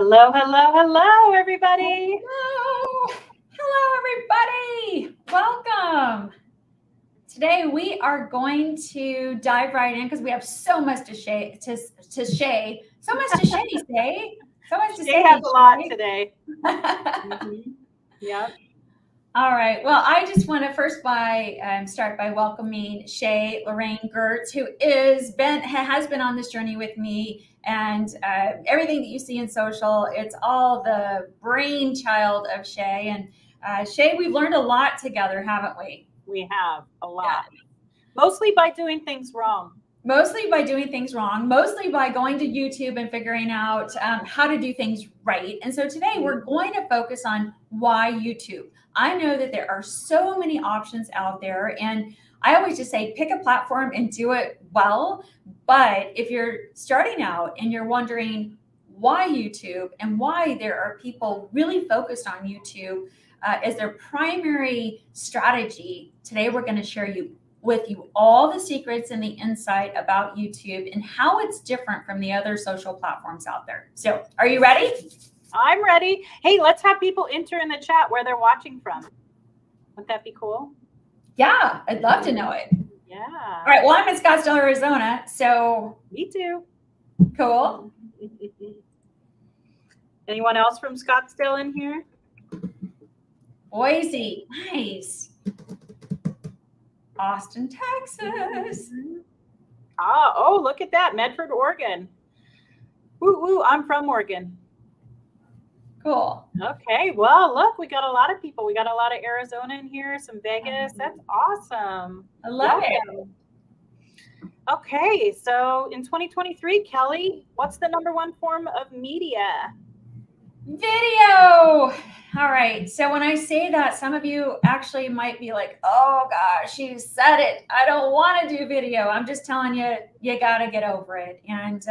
Hello, hello, hello, everybody. Hello. Hello, everybody. Welcome. Today we are going to dive right in because we have so much to say. So much to say. So much to say. Has a lot today. Yep. All right. Well, I just want to first start by welcoming Shay Lorraine Gertz, who has been on this journey with me, and everything that you see in social, it's all the brainchild of Shay. And Shay, we've learned a lot together, haven't we? We have a lot. Yeah. Mostly by doing things wrong. Mostly by doing things wrong, mostly by going to YouTube and figuring out how to do things right. And so today we're going to focus on why YouTube. I know that there are so many options out there, and I always just say pick a platform and do it well. But if you're starting out and you're wondering why YouTube and why there are people really focused on YouTube as their primary strategy, today we're going to share with you all the secrets and the insight about YouTube and how it's different from the other social platforms out there. So are you ready? I'm ready. Hey, let's have people enter in the chat where they're watching from. Wouldn't that be cool? Yeah, I'd love to know it. Yeah. All right. Well, I'm in Scottsdale, Arizona. So me too. Cool. Anyone else from Scottsdale in here? Boise. Nice. Austin, Texas. Oh, look at that. Medford, Oregon. Woo, woo. I'm from Oregon. Cool. Okay. Well, look, we got a lot of people. We got a lot of Arizona in here, some Vegas. That's awesome. I love it. Okay. So in 2023, Kelly, what's the #1 form of media? Video. All right. So when I say that, some of you actually might be like, oh gosh, you said it. I don't want to do video. I'm just telling you, you got to get over it. And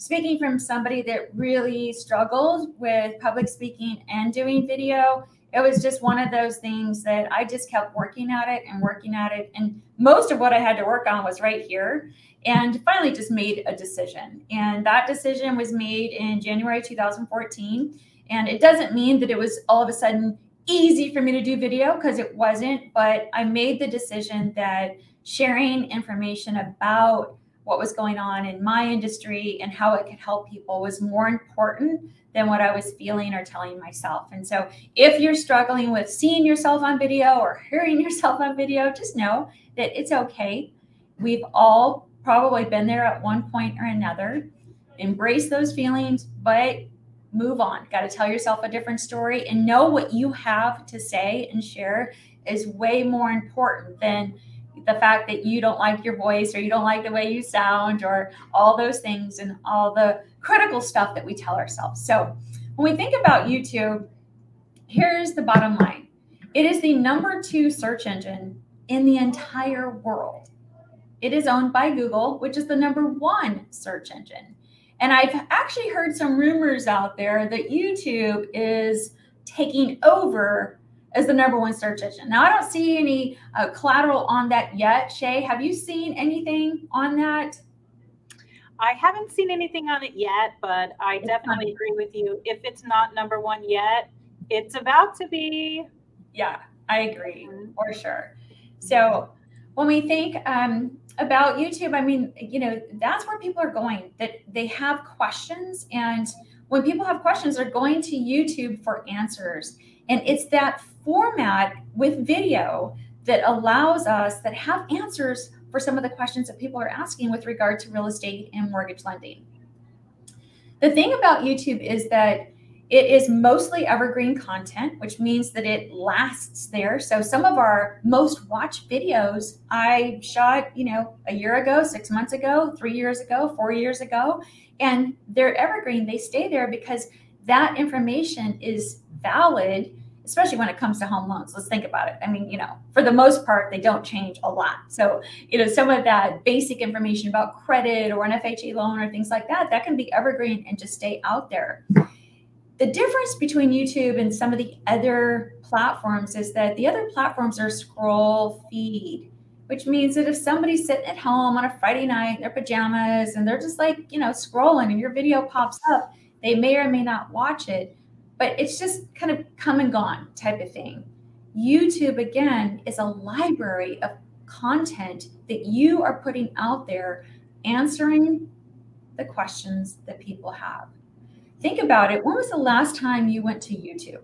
speaking from somebody that really struggled with public speaking and doing video, it was just one of those things that I just kept working at it and working at it. And most of what I had to work on was right here. And finally just made a decision. And that decision was made in January 2014. And it doesn't mean that it was all of a sudden easy for me to do video, because it wasn't. But I made the decision that sharing information about what was going on in my industry and how it could help people was more important than what I was feeling or telling myself. And so if you're struggling with seeing yourself on video or hearing yourself on video, just know that it's okay. We've all probably been there at one point or another. Embrace those feelings, but move on. Got to tell yourself a different story, and know what you have to say and share is way more important than the fact that you don't like your voice or you don't like the way you sound or all those things and all the critical stuff that we tell ourselves. So when we think about YouTube, here's the bottom line. It is the #2 search engine in the entire world. It is owned by Google, which is the #1 search engine. And I've actually heard some rumors out there that YouTube is taking over as the #1 search engine. Now, I don't see any collateral on that yet. Shay, have you seen anything on that? I haven't seen anything on it yet, but I definitely agree with you. If it's not #1 yet, it's about to be. Yeah, I agree for sure. So when we think about YouTube, I mean, that's where people are going, that they have questions. And when people have questions, they're going to YouTube for answers. And it's that format with video that allows us that have answers for some of the questions that people are asking with regard to real estate and mortgage lending. The thing about YouTube is that it is mostly evergreen content, which means that it lasts there. So some of our most watched videos I shot, a year ago, 6 months ago, 3 years ago, 4 years ago, and they're evergreen. They stay there because that information is valid, especially when it comes to home loans. Let's think about it. I mean, for the most part, they don't change a lot. So, some of that basic information about credit or an FHA loan or things like that, that can be evergreen and just stay out there. The difference between YouTube and some of the other platforms is that the other platforms are scroll feed, which means that if somebody's sitting at home on a Friday night in their pajamas and they're just like, scrolling and your video pops up, They may or may not watch it, but it's just kind of come and gone type of thing. YouTube, again, is a library of content that you are putting out there, answering the questions that people have. Think about it. When was the last time you went to YouTube?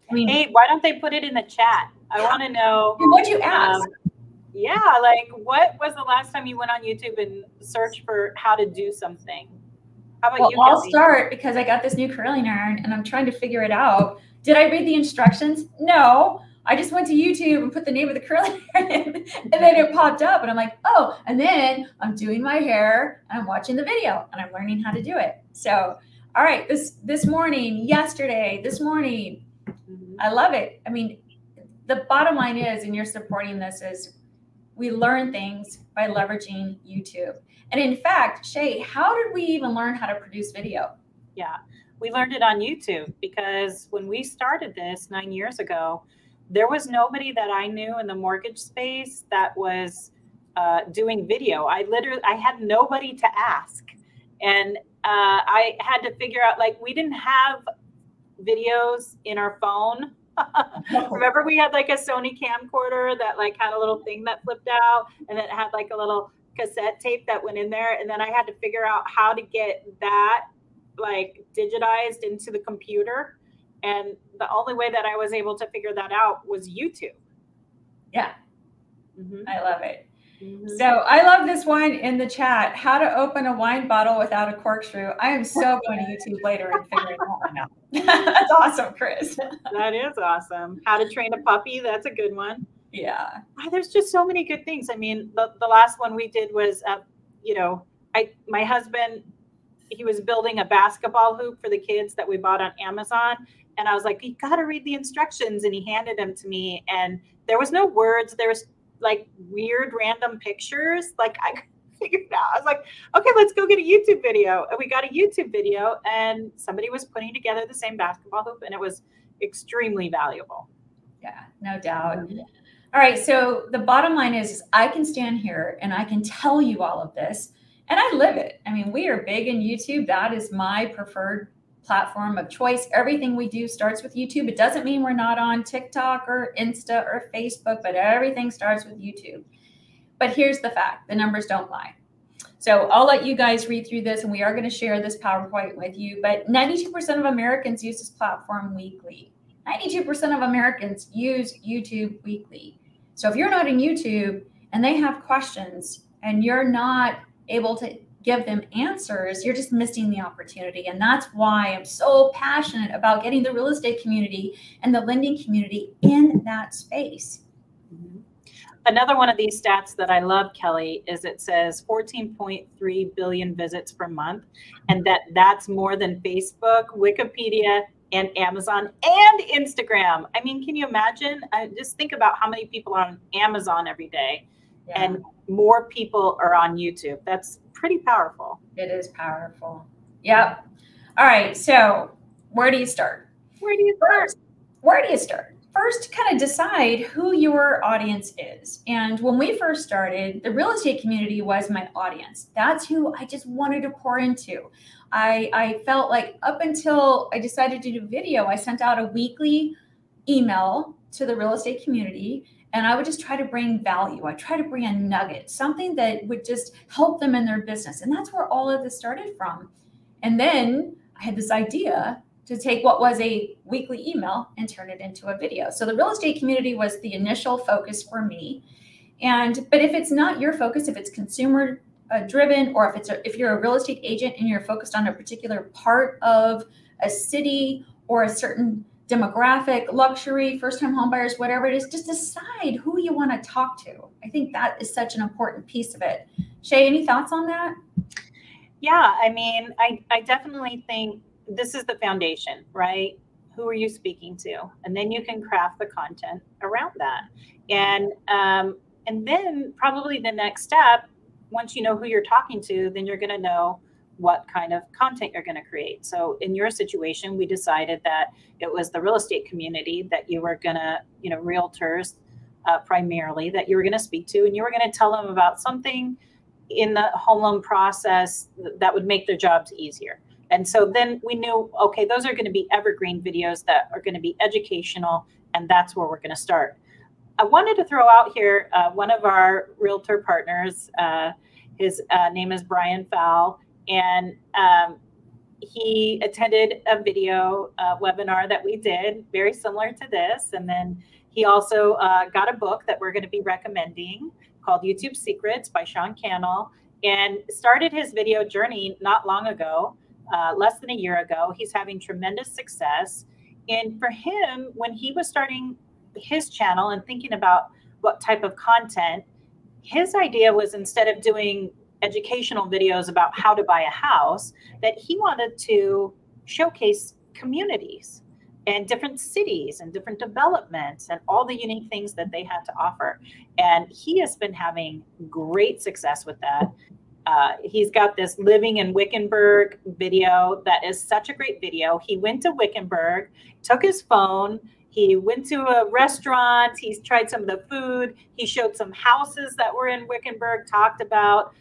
I mean, hey, why don't they put it in the chat? I want to know. What'd you ask? Yeah, like what was the last time you went on YouTube and searched for how to do something? How about you, I'll Kelly? start because I got this new curling iron and I'm trying to figure it out. Did I read the instructions? No. I just went to YouTube and put the name of the curling iron in, and then it popped up and I'm like, oh, and then I'm doing my hair and I'm watching the video and I'm learning how to do it. So, all right, this morning, this morning, I love it. I mean, the bottom line is, and you're supporting this, is we learn things by leveraging YouTube. And in fact, Shay, how did we even learn how to produce video? Yeah, we learned it on YouTube because when we started this 9 years ago, there was nobody that I knew in the mortgage space that was doing video. I had nobody to ask. And I had to figure out, like, we didn't have videos in our phone. Remember, we had like a Sony camcorder that like had a little thing that flipped out, and it had like a little cassette tape that went in there. And then I had to figure out how to get that like digitized into the computer. And the only way that I was able to figure that out was YouTube. Yeah. I love it. So I love this one in the chat, how to open a wine bottle without a corkscrew. I am so going to YouTube later and figuring that one out. That's awesome, Chris. That is awesome. How to train a puppy. That's a good one. Yeah. There's just so many good things. I mean, the last one we did was, my husband, he was building a basketball hoop for the kids that we bought on Amazon. And I was like, you got to read the instructions. And he handed them to me. And there was no words. There was like weird random pictures. Like I figured it out. I was like, okay, let's go get a YouTube video. And we got a YouTube video and somebody was putting together the same basketball hoop and it was extremely valuable. Yeah, no doubt. All right. So the bottom line is I can stand here and I can tell you all of this and I live it. I mean, we are big in YouTube. That is my preferred platform of choice. Everything we do starts with YouTube. It doesn't mean we're not on TikTok or Insta or Facebook, but everything starts with YouTube. But here's the fact, the numbers don't lie. So I'll let you guys read through this and we are going to share this PowerPoint with you, but 92% of Americans use this platform weekly. 92% of Americans use YouTube weekly. So if you're not in YouTube and they have questions and you're not able to give them answers, you're just missing the opportunity. And that's why I'm so passionate about getting the real estate community and the lending community in that space. Another one of these stats that I love, Kelly, is it says 14.3 billion visits per month. And that's more than Facebook, Wikipedia, and Amazon and Instagram. I mean, can you imagine? Just think about how many people are on Amazon every day. Yeah. And more people are on YouTube. That's pretty powerful. It is powerful. Yep. All right. So where do you start? Where do you start? First, kind of decide who your audience is. And when we first started, the real estate community was my audience. That's who I just wanted to pour into. I felt like up until I decided to do video, I sent out a weekly email to the real estate community. And I would just try to bring value. I try to bring a nugget, something that would just help them in their business. And that's where all of this started from. And then I had this idea to take what was a weekly email and turn it into a video. So the real estate community was the initial focus for me. But if it's not your focus, if it's consumer driven, or if you're a real estate agent and you're focused on a particular part of a city or a certain demographic, luxury, first-time homebuyers, whatever it is, just decide who you want to talk to. I think that is such an important piece of it. Shay, any thoughts on that? Yeah, I mean, I definitely think this is the foundation, right? Who are you speaking to? And then you can craft the content around that. And then probably the next step, once you know who you're talking to, then you're going to know what kind of content you're going to create. So in your situation, we decided that it was the real estate community that you were going to, realtors primarily, that you were going to speak to, and you were going to tell them about something in the home loan process that would make their jobs easier. And so then we knew, okay, those are going to be evergreen videos that are going to be educational, and that's where we're going to start. I wanted to throw out here one of our realtor partners. His name is Brian Fowl, and he attended a video webinar that we did, very similar to this. And then he also got a book that we're going to be recommending called YouTube Secrets by Sean Cannell, and started his video journey not long ago, less than a year ago. He's having tremendous success. And for him, when he was starting his channel and thinking about what type of content, his idea was, instead of doing educational videos about how to buy a house, that he wanted to showcase communities and different cities and different developments and all the unique things that they had to offer. And he has been having great success with that. He's got this Living in Wickenburg video that is such a great video. He went to Wickenburg, took his phone, he went to a restaurant, he's tried some of the food, he showed some houses that were in Wickenburg, talked about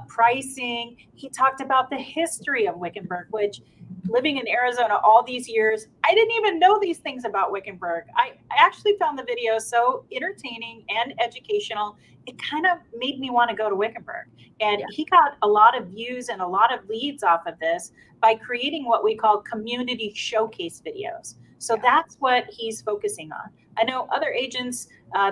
pricing. He talked about the history of Wickenburg, which, living in Arizona all these years, I didn't even know these things about Wickenburg. I actually found the video so entertaining and educational, it kind of made me want to go to Wickenburg. And he got a lot of views and a lot of leads off of this by creating what we call community showcase videos. So that's what he's focusing on. I know other agents,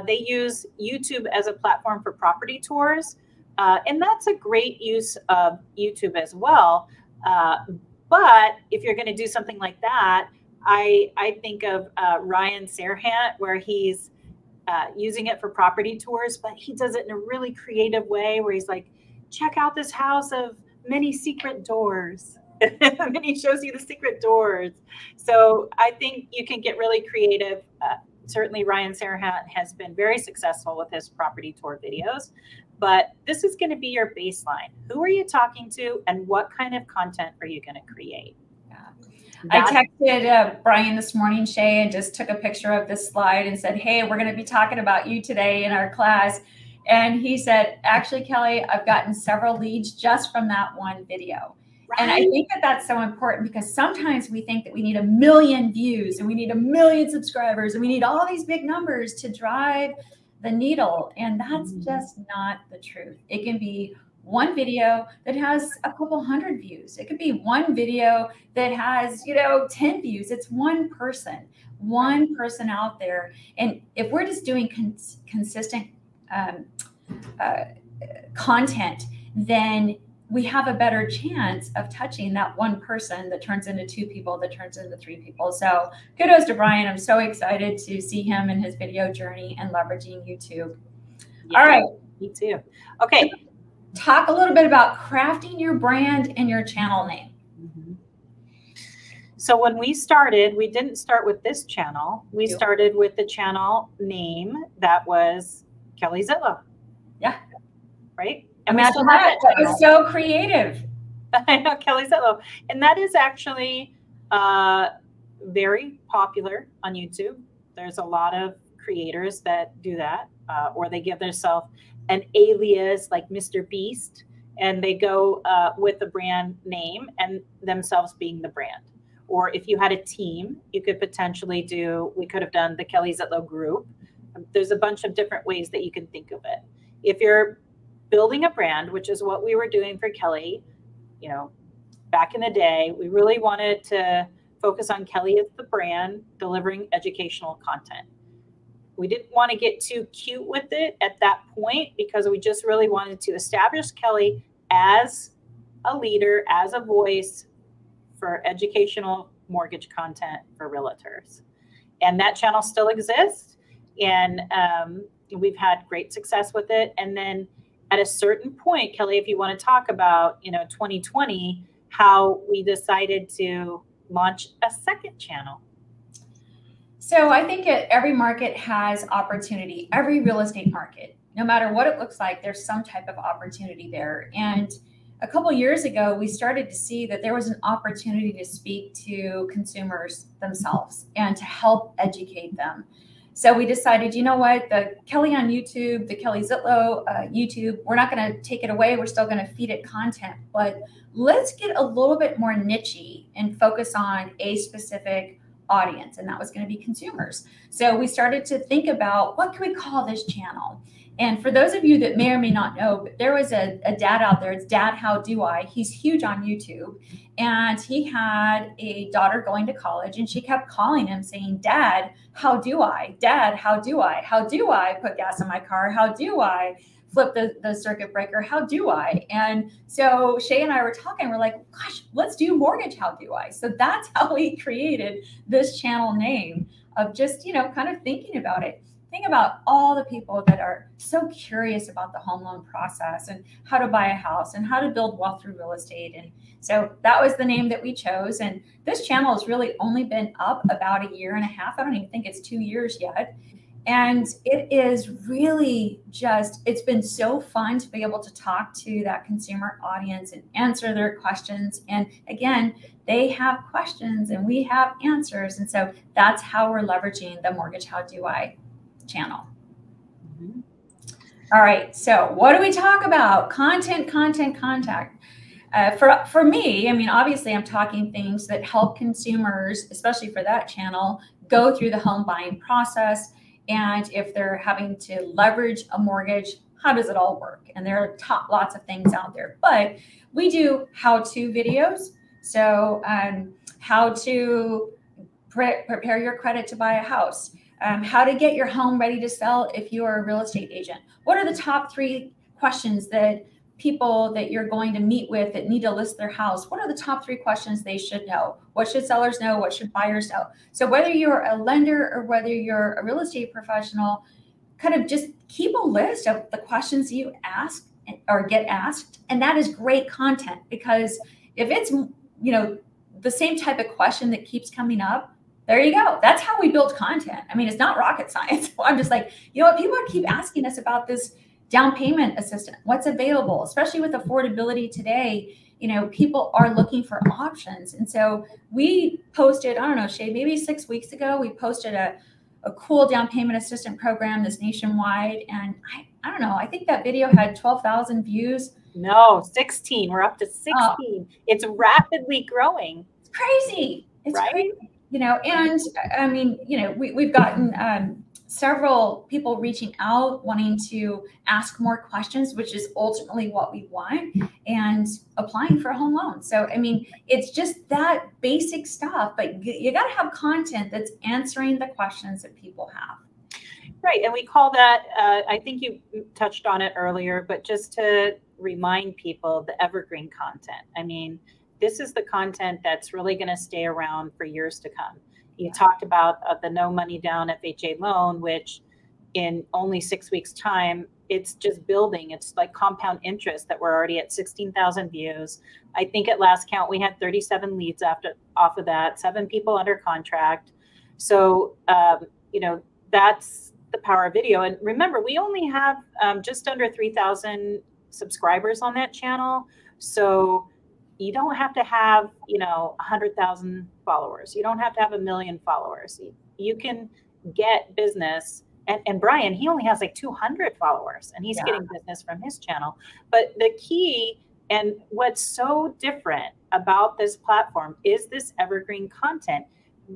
they use YouTube as a platform for property tours. And that's a great use of YouTube as well. But if you're going to do something like that, I think of Ryan Serhant, where he's using it for property tours, but he does it in a really creative way where he's like, check out this house of many secret doors. And then he shows you the secret doors. So I think you can get really creative. Certainly Ryan Serhant has been very successful with his property tour videos, but this is going to be your baseline. Who are you talking to, and what kind of content are you going to create? I texted Brian this morning, Shay, and just took a picture of this slide and said, hey, we're going to be talking about you today in our class. And he said, actually, Kelly, I've gotten several leads just from that one video. Right. And I think that that's so important, because sometimes we think that we need 1 million views and we need 1 million subscribers and we need all these big numbers to drive the needle. And that's just not the truth. It can be one video that has a couple hundred views. It could be one video that has, 10 views. It's one person out there. And if we're just doing consistent content, then we have a better chance of touching that one person that turns into 2 people, that turns into 3 people. So kudos to Brian. I'm so excited to see him in his video journey and leveraging YouTube. Yeah, all right. Me too. Okay. Talk a little bit about crafting your brand and your channel name. So when we started, we didn't start with this channel. We started with the channel name that was Kelly Zitlow. Yeah. Right? Imagine that. That was so creative. I know, Kelly Zitlow. And that is actually very popular on YouTube. There's a lot of creators that do that, or they give themselves an alias like Mr. Beast, and they go with the brand name and themselves being the brand. Or if you had a team, you could potentially we could have done the KellyZtilowGroup. There's a bunch of different ways that you can think of it. If you're building a brand, which is what we were doing for Kelly, back in the day, we really wanted to focus on Kelly as the brand, delivering educational content. We didn't want to get too cute with it at that point, because we just really wanted to establish Kelly as a leader, as a voice for educational mortgage content for realtors. And that channel still exists. And we've had great success with it. And then at a certain point, Kelly, if you want to talk about, 2020, how we decided to launch a second channel. So I think every market has opportunity, every real estate market, no matter what it looks like, there's some type of opportunity there. And a couple of years ago, we started to see that there was an opportunity to speak to consumers themselves and to help educate them. So we decided, you know what, the Kelly on YouTube, the Kelly Zitlow YouTube, we're not going to take it away. We're still going to feed it content, but let's get a little bit more niche-y and focus on a specific audience. And that was going to be consumers. So we started to think about, what can we call this channel? And for those of you that may or may not know, but there was a dad out there. It's Dad, How Do I? He's huge on YouTube. And he had a daughter going to college, and she kept calling him saying, Dad, how do I? Dad, how do I? How do I put gas in my car? How do I flip the circuit breaker? How do I? And so Shay and I were talking, we're like, gosh, let's do mortgage. How do I? So that's how we created this channel name of just, kind of thinking about it. Think about all the people that are so curious about the home loan process and how to buy a house and how to build wealth through real estate. And so that was the name that we chose. And this channel has really only been up about 1.5 years. I don't even think it's 2 years yet. And it is really it's been so fun to be able to talk to that consumer audience and answer their questions. And again, they have questions and we have answers. And so that's how we're leveraging the Mortgage How Do I channel. Mm-hmm. All right. So what do we talk about? Content. For me, I mean, obviously I'm talking things that help consumers, especially for that channel, go through the home buying process. And if they're having to leverage a mortgage, how does it all work? And there are lots of things out there, but we do how-to videos. So how to prepare your credit to buy a house. How to get your home ready to sell if you are a real estate agent. What are the top 3 questions that people that you're going to meet with that need to list their house? What are the top 3 questions they should know? What should sellers know? What should buyers know? So whether you're a lender or whether you're a real estate professional, kind of just keep a list of the questions you ask or get asked. And that is great content, because if it's, the same type of question that keeps coming up, there you go. That's how we build content. I mean, it's not rocket science. I'm just like, people keep asking us about this down payment assistance, what's available, especially with affordability today. People are looking for options. And so we posted, I don't know, Shay, maybe 6 weeks ago, we posted a cool down payment assistance program that's nationwide. And I don't know, I think that video had 12,000 views. No, 16. We're up to 16. Oh. It's rapidly growing. It's crazy. It's right? Crazy. And I mean, we've gotten several people reaching out, wanting to ask more questions, which is ultimately what we want, and applying for a home loan. So, I mean, it's just that basic stuff, but you got to have content that's answering the questions that people have. Right. And we call that, I think you touched on it earlier, but just to remind people, the evergreen content. I mean, this is the content that's really going to stay around for years to come. You talked about the no money down FHA loan, which in only 6 weeks time, it's just building. It's like compound interest that we're already at 16,000 views. I think at last count, we had 37 leads off of that, 7 people under contract. So, that's the power of video. And remember, we only have just under 3,000 subscribers on that channel. So you don't have to have, 100,000 followers. You don't have to have 1 million followers. You can get business. And Brian, he only has like 200 followers, and he's getting business from his channel. But the key and what's so different about this platform is this evergreen content.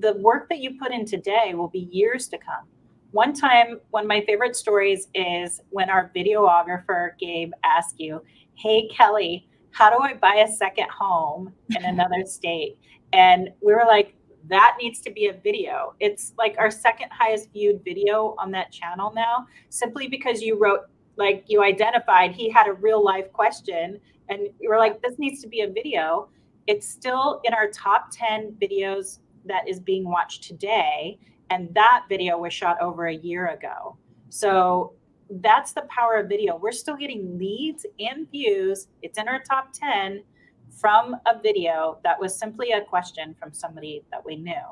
The work that you put in today will be years to come. One time, one of my favorite stories is when our videographer, Gabe, asked you, hey, Kelly, how do I buy a second home in another state? And we were like, that needs to be a video. It's like our second highest viewed video on that channel now, simply because you wrote, like you identified he had a real life question, and we were like, this needs to be a video. It's still in our top 10 videos that is being watched today. And that video was shot over 1 year ago. So that's the power of video. We're still getting leads and views. It's in our top 10 from a video that was simply a question from somebody that we knew.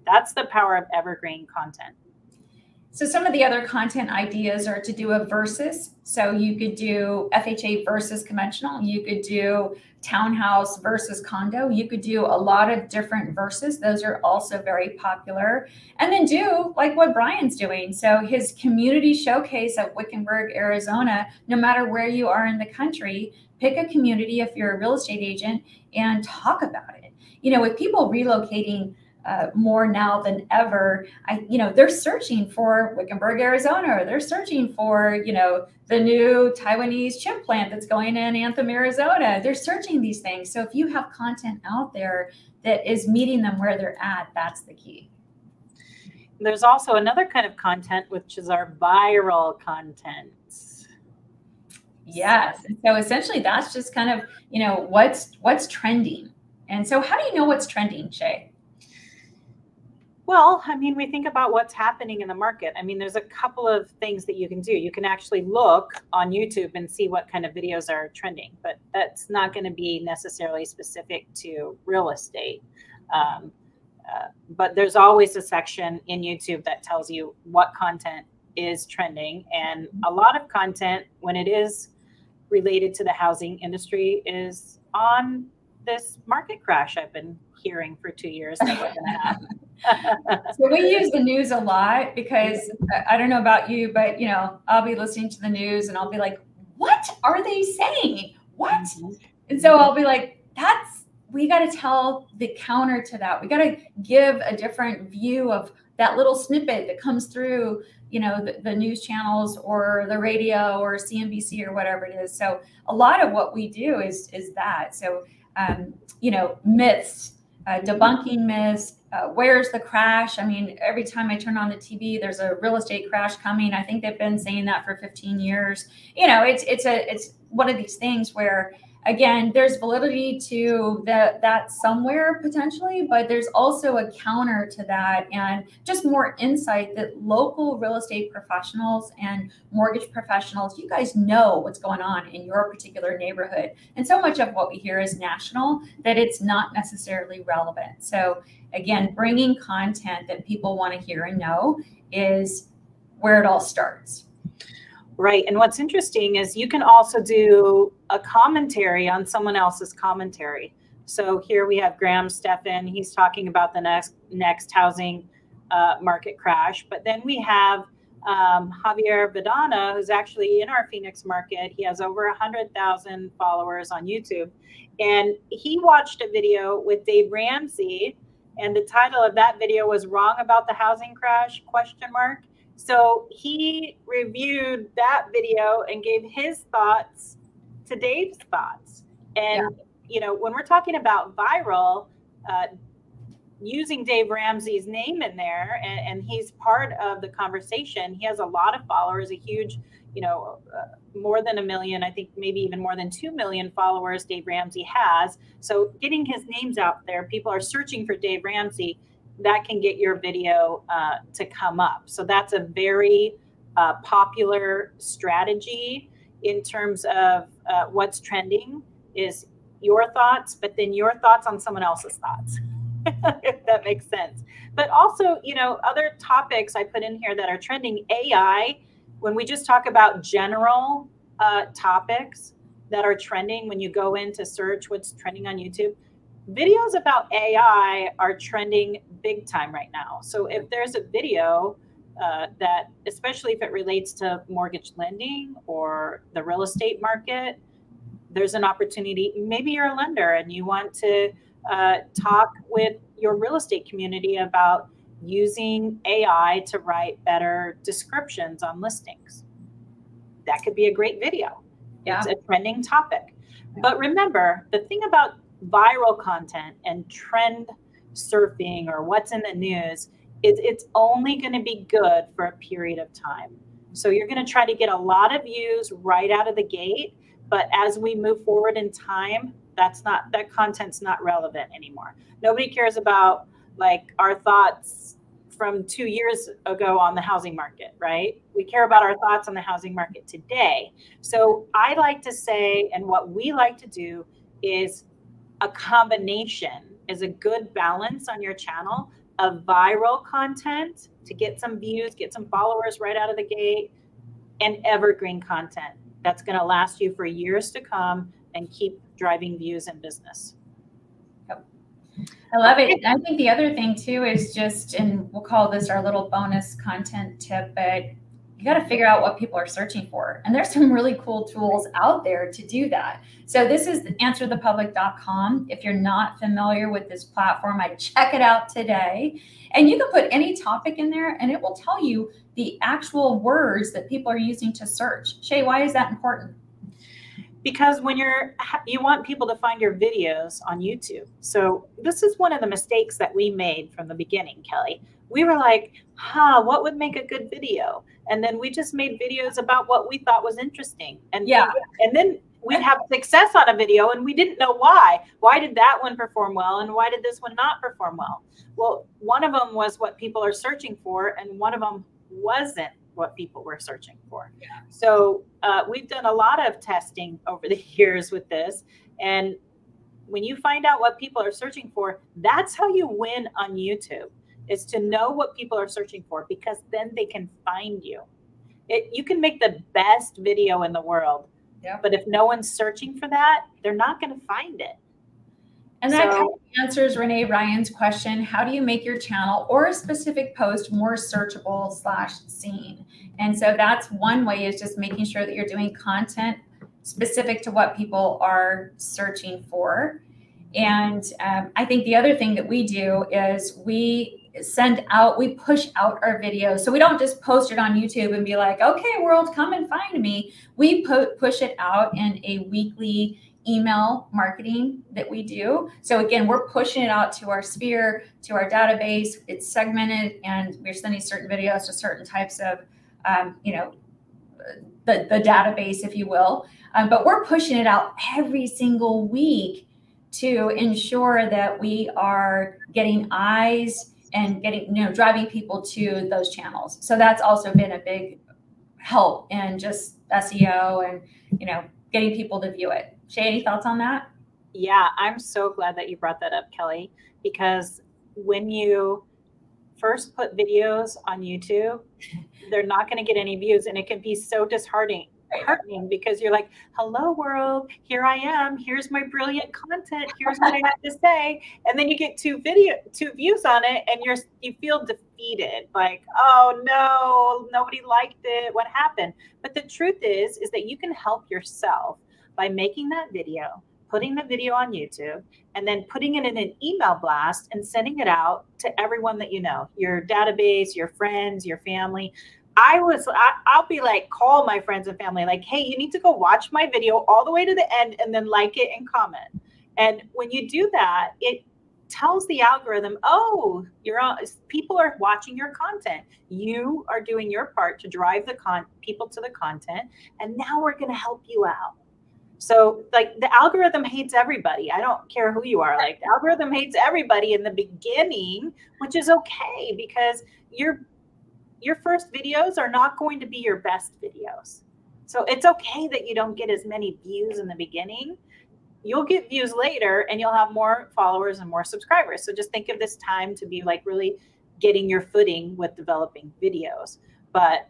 That's the power of evergreen content. So some of the other content ideas are to do a versus. So you could do FHA versus conventional. You could do townhouse versus condo. You could do a lot of different versus. Those are also very popular. And then do like what Brian's doing. So his community showcase at Wickenburg, Arizona, no matter where you are in the country, pick a community if you're a real estate agent and talk about it. You know, with people relocating more now than ever, they're searching for Wickenburg, Arizona, or they're searching for, the new Taiwanese chip plant that's going in Anthem, Arizona. They're searching these things. So if you have content out there that is meeting them where they're at, that's the key. There's also another kind of content, which is our viral content. Yes. So essentially that's just kind of, what's trending. And so how do you know what's trending, Shay? Well, I mean, we think about what's happening in the market. I mean, there's a couple of things that you can do. You can actually look on YouTube and see what kind of videos are trending, but that's not going to be necessarily specific to real estate. But there's always a section in YouTube that tells you what content is trending. And a lot of content, when it is related to the housing industry, is on this market crash I've been hearing for 2 years that we're going to have. So we use the news a lot because I don't know about you, but I'll be listening to the news and I'll be like, what are they saying? What? Mm-hmm. And so I'll be like, we got to tell the counter to that. We got to give a different view of that little snippet that comes through, the news channels or the radio or CNBC or whatever it is. So a lot of what we do is that. So, myths, debunking myths, where's the crash? I mean, every time I turn on the TV, there's a real estate crash coming. I think they've been saying that for 15 years. It's one of these things where, again, there's validity to that somewhere potentially, but there's also a counter to that and just more insight that local real estate professionals and mortgage professionals, you guys know what's going on in your particular neighborhood. And so much of what we hear is national that it's not necessarily relevant. So again, bringing content that people want to hear and know is where it all starts. Right. And what's interesting is you can also do a commentary on someone else's commentary. So here we have Graham Steffen. He's talking about the next housing market crash. But then we have Javier Vidana, who's actually in our Phoenix market. He has over 100,000 followers on YouTube. And he watched a video with Dave Ramsey. And the title of that video was "Wrong About the Housing Crash?" ? So he reviewed that video and gave his thoughts to Dave's thoughts. And, when we're talking about viral, using Dave Ramsey's name in there, and he's part of the conversation. He has a lot of followers, a huge, more than 1 million, I think maybe even more than 2 million followers Dave Ramsey has. So getting his names out there, people are searching for Dave Ramsey, that can get your video to come up. So that's a very popular strategy in terms of what's trending is your thoughts, but then your thoughts on someone else's thoughts, if that makes sense. But also, other topics I put in here that are trending, AI, when we just talk about general topics that are trending, when you go in to search what's trending on YouTube, videos about AI are trending big time right now. So if there's a video that, especially if it relates to mortgage lending or the real estate market, there's an opportunity. Maybe you're a lender and you want to talk with your real estate community about using AI to write better descriptions on listings. That could be a great video. Yeah. It's a trending topic. But remember, the thing about viral content and trend surfing or what's in the news is it's only going to be good for a period of time. So you're going to try to get a lot of views right out of the gate, but as we move forward in time, that content's not relevant anymore. Nobody cares about like our thoughts from 2 years ago on the housing market, right? We care about our thoughts on the housing market today. So I like to say, and what we like to do is a combination is a good balance on your channel of viral content to get some views, get some followers right out of the gate, and evergreen content that's going to last you for years to come and keep driving views and business. I love it. I think the other thing too is just, and we'll call this our little bonus content tip, but you got to figure out what people are searching for. And there's some really cool tools out there to do that. So this is answerthepublic.com. If you're not familiar with this platform, I'd check it out today. And you can put any topic in there and it will tell you the actual words that people are using to search. Shay, why is that important? Because when you want people to find your videos on YouTube. So this is one of the mistakes that we made from the beginning, Kelly. We were like, what would make a good video? And then we just made videos about what we thought was interesting. And and then we'd have success on a video and we didn't know why. Why did that one perform well? And why did this one not perform well? Well, one of them was what people are searching for, and one of them wasn't what people were searching for. Yeah. So we've done a lot of testing over the years with this. And when you find out what people are searching for, that's how you win on YouTube, is to know what people are searching for, because then they can find you. You can make the best video in the world, but if no one's searching for that, they're not going to find it. And that kind of answers Renee Ryan's question, how do you make your channel or a specific post more searchable / seen? And so that's one way, is just making sure that you're doing content specific to what people are searching for. And I think the other thing that we do is we push out our videos. So we don't just post it on YouTube and be like, okay, world, come and find me. We push it out in a weekly email marketing that we do. So again, we're pushing it out to our sphere, to our database. It's segmented, and we're sending certain videos to certain types of, the database, if you will. But we're pushing it out every single week to ensure that we are getting eyes and getting, driving people to those channels. So that's also been a big help in just SEO and, getting people to view it. Shay, any thoughts on that? Yeah, I'm so glad that you brought that up, Kelly, because when you first put videos on YouTube, they're not going to get any views, and it can be so disheartening because you're like, hello world, here I am, here's my brilliant content, here's what I have to say, and then you get two views on it, and you feel defeated, like, oh no, nobody liked it, what happened? But the truth is that you can help yourself by making that video, putting the video on YouTube, and then putting it in an email blast and sending it out to everyone that you know, your database, your friends, your family. I'll be like, call my friends and family, like, hey, you need to go watch my video all the way to the end and then like it and comment. And when you do that, it tells the algorithm, oh, people are watching your content. You are doing your part to drive people to the content. And now we're going to help you out. So like the algorithm hates everybody. I don't care who you are. Like the algorithm hates everybody in the beginning, which is okay, because your first videos are not going to be your best videos. So it's okay that you don't get as many views in the beginning. You'll get views later and you'll have more followers and more subscribers. So just think of this time to be like really getting your footing with developing videos. But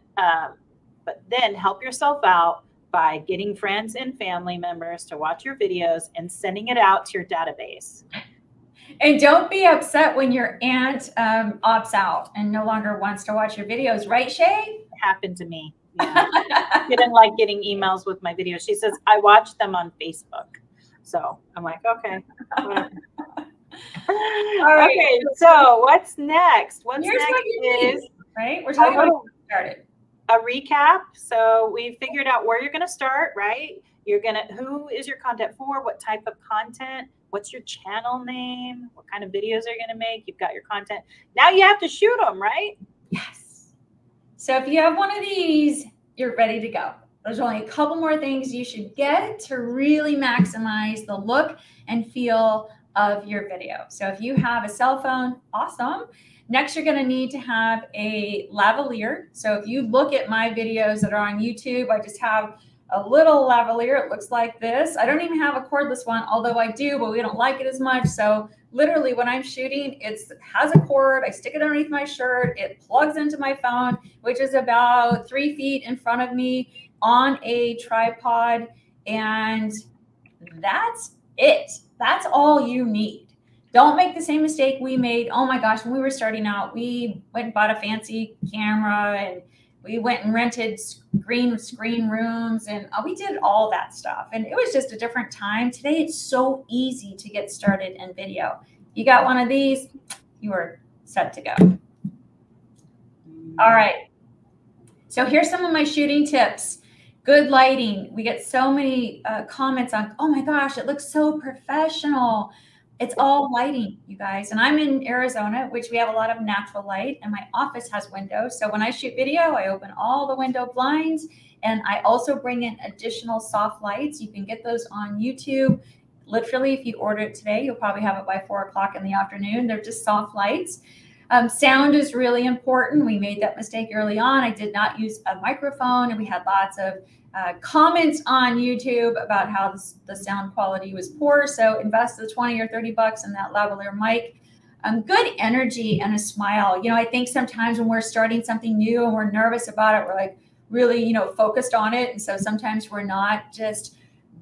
then help yourself out by getting friends and family members to watch your videos and sending it out to your database. And don't be upset when your aunt opts out and no longer wants to watch your videos, right, Shay? It happened to me. Yeah. Didn't like getting emails with my videos. She says, I watch them on Facebook. So I'm like, okay. All right. Okay, so what's next? What's next is, right? We're talking about how we started. A recap. So we figured out where you're going to start, right? Who is your content for? What type of content? What's your channel name? What kind of videos are you going to make? You've got your content. Now you have to shoot them, right? Yes. So if you have one of these, you're ready to go. There's only a couple more things you should get to really maximize the look and feel of your video. So if you have a cell phone, awesome. Next, you're going to need to have a lavalier. So if you look at my videos that are on YouTube, I just have a little lavalier. It looks like this. I don't even have a cordless one, although I do, but we don't like it as much. So literally when I'm shooting, it has a cord. I stick it underneath my shirt. It plugs into my phone, which is about 3 feet in front of me on a tripod. And that's it. That's all you need. Don't make the same mistake we made. Oh my gosh, when we were starting out, we went and bought a fancy camera, and we went and rented green screen rooms, and we did all that stuff. And it was just a different time. Today, it's so easy to get started in video. You got one of these, you are set to go. All right. So here's some of my shooting tips. Good lighting. We get so many comments on, oh my gosh, it looks so professional. It's all lighting, you guys. And I'm in Arizona, which we have a lot of natural light, and my office has windows. So when I shoot video, I open all the window blinds, and I also bring in additional soft lights. You can get those on YouTube. Literally, if you order it today, you'll probably have it by 4 o'clock in the afternoon. They're just soft lights. Sound is really important. We made that mistake early on. I did not use a microphone, and we had lots of comments on YouTube about how the sound quality was poor. So invest the 20 or 30 bucks in that lavalier mic. Good energy and a smile. You know, I think sometimes when we're starting something new and we're nervous about it, we're like really, you know, focused on it. And so sometimes we're not just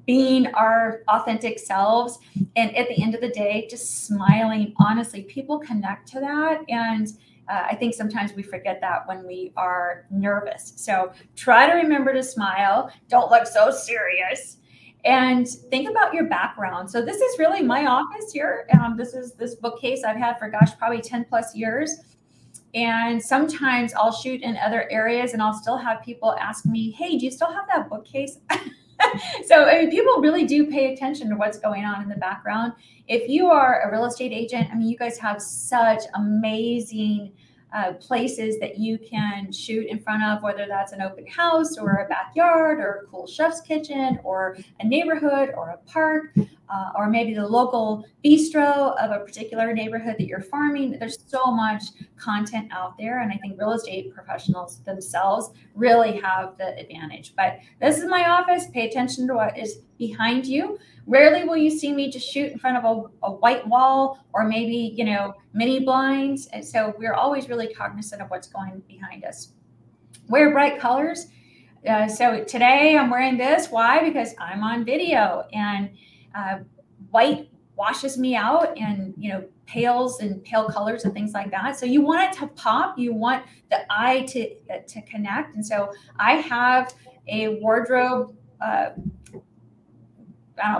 being our authentic selves. And at the end of the day, just smiling, honestly, people connect to that. And I think sometimes we forget that when we are nervous. So try to remember to smile. Don't look so serious. And think about your background. So this is really my office here. This is this bookcase I've had for, gosh, probably 10 plus years. And sometimes I'll shoot in other areas and I'll still have people ask me, hey, do you still have that bookcase? So I mean, people really do pay attention to what's going on in the background. If you are a real estate agent, I mean, you guys have such amazing places that you can shoot in front of, whether that's an open house or a backyard or a cool chef's kitchen or a neighborhood or a park or maybe the local bistro of a particular neighborhood that you're farming. There's so much content out there, and I think real estate professionals themselves really have the advantage. But this is my office. Pay attention to what is behind you. Rarely will you see me just shoot in front of a white wall or maybe, you know, mini blinds. And so we're always really cognizant of what's going behind us. Wear bright colors. So today I'm wearing this. Why? Because I'm on video, and white washes me out, and, you know, pales and pale colors and things like that. So you want it to pop. You want the eye to connect. And so I have a wardrobe,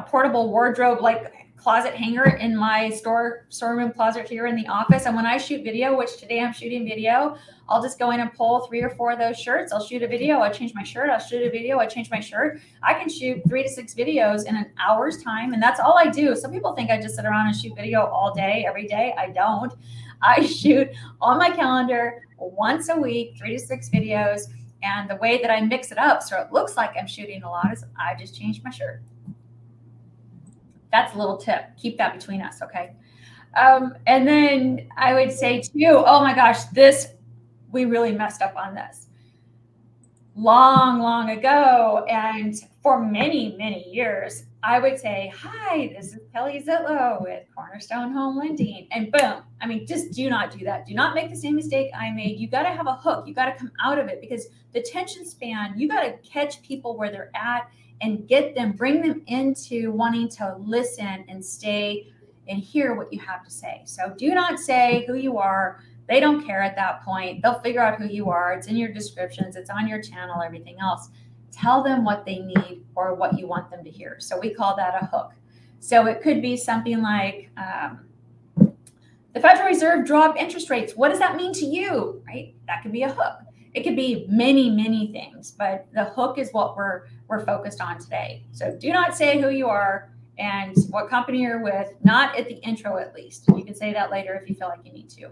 portable wardrobe like closet hanger in my storeroom closet here in the office. And when I shoot video, which today I'm shooting video, I'll just go in and pull 3 or 4 of those shirts. I'll shoot a video, I'll change my shirt, I'll shoot a video, I change my shirt. I can shoot 3 to 6 videos in an hour's time. And that's all I do. Some people think I just sit around and shoot video all day, every day. I don't. I shoot on my calendar once a week, 3 to 6 videos. And the way that I mix it up so it looks like I'm shooting a lot is I just change my shirt. That's a little tip. Keep that between us, okay? And then I would say too, oh my gosh, we really messed up on this. Long ago, and for many, many years, I would say, hi, this is Kelly Zitlow with Cornerstone Home Lending, and boom. I mean, just do not do that. Do not make the same mistake I made. You got to have a hook. You got to come out of it, because the attention span, you got to catch people where they're at and get them, bring them into wanting to listen and stay and hear what you have to say. So do not say who you are. They don't care at that point. They'll figure out who you are. It's in your descriptions. It's on your channel, everything else. Tell them what they need or what you want them to hear. So we call that a hook. So it could be something like, the Federal Reserve dropped interest rates. What does that mean to you, right? That could be a hook. It could be many, many things, but the hook is what we're focused on today. So do not say who you are and what company you're with, not at the intro at least. You can say that later if you feel like you need to.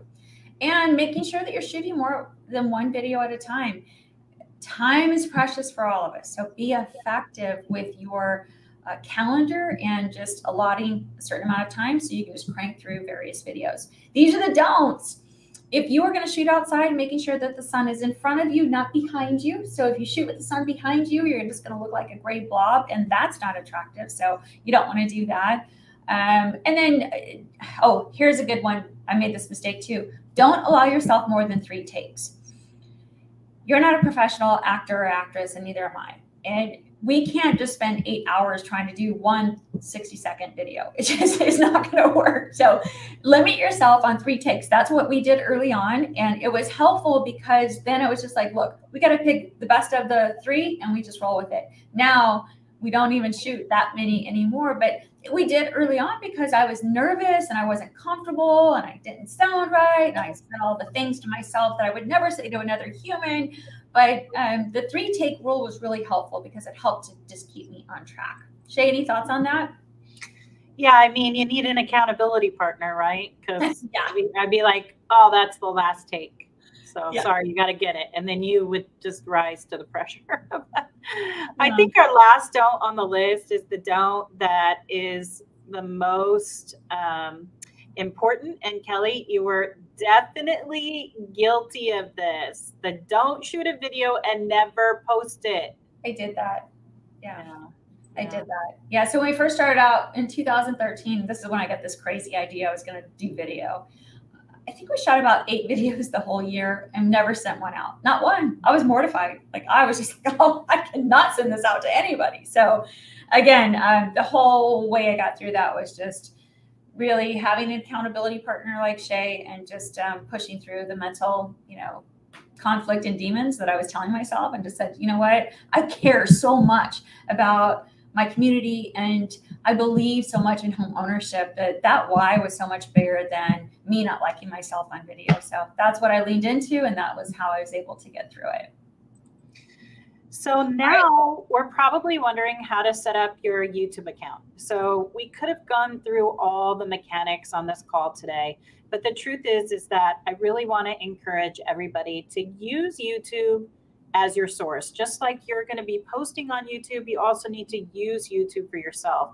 And making sure that you're shooting more than one video at a time. Time is precious for all of us. So be effective with your calendar and just allotting a certain amount of time so you can just crank through various videos. These are the don'ts. if you are going to shoot outside, making sure that the sun is in front of you, not behind you. So if you shoot with the sun behind you, you're just going to look like a gray blob, and that's not attractive. So you don't want to do that. And then, oh, here's a good one. I made this mistake too. Don't allow yourself more than 3 takes. You're not a professional actor or actress, and neither am I. And we can't just spend 8 hours trying to do one 60-second video. It just is not going to work. So limit yourself on 3 takes. That's what we did early on. And it was helpful because then it was just like, look, we got to pick the best of the 3 and we just roll with it. Now we don't even shoot that many anymore, but we did early on because I was nervous and I wasn't comfortable and I didn't sound right. And I said all the things to myself that I would never say to another human. But the 3-take rule was really helpful because it helped to just keep me on track. Shay, any thoughts on that? Yeah, I mean, you need an accountability partner, right? Because yeah. I'd be like, oh, that's the last take. So sorry, you got to get it. And then you would just rise to the pressure. I think our last don't on the list is the don't that is the most important. And Kelly, you were definitely guilty of this. The don't shoot a video and never post it. I did that. Yeah. I did that. Yeah. So when we first started out in 2013, this is when I got this crazy idea I was going to do video. I think we shot about 8 videos the whole year and never sent one out. Not one. I was mortified. Like I was just like, oh, I cannot send this out to anybody. So again, the whole way I got through that was just really having an accountability partner like Shay and just pushing through the mental, conflict and demons that I was telling myself, and just said, you know what, I care so much about my community and I believe so much in home ownership that why was so much bigger than me not liking myself on video. So that's what I leaned into, and that was how I was able to get through it. So now we're probably wondering how to set up your YouTube account. So we could have gone through all the mechanics on this call today, but the truth is that I really want to encourage everybody to use YouTube as your source. Just like you're going to be posting on YouTube, you also need to use YouTube for yourself.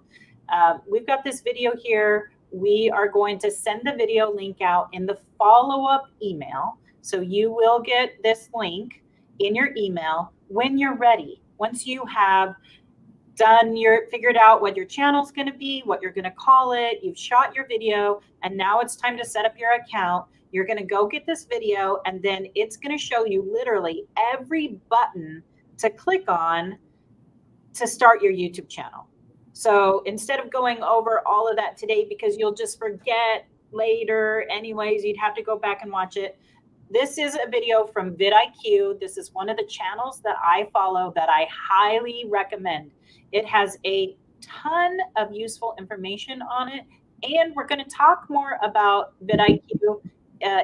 We've got this video here. We are going to send the video link out in the follow-up email. So you will get this link in your email when you're ready. Once you have figured out what your channel is going to be, what you're going to call it, you've shot your video, and now it's time to set up your account. You're going to go get this video, and then it's going to show you literally every button to click on to start your YouTube channel. So instead of going over all of that today, because you'll just forget later anyways, you'd have to go back and watch it. This is a video from vidIQ. This is one of the channels that I follow that I highly recommend. It has a ton of useful information on it. And we're going to talk more about vidIQ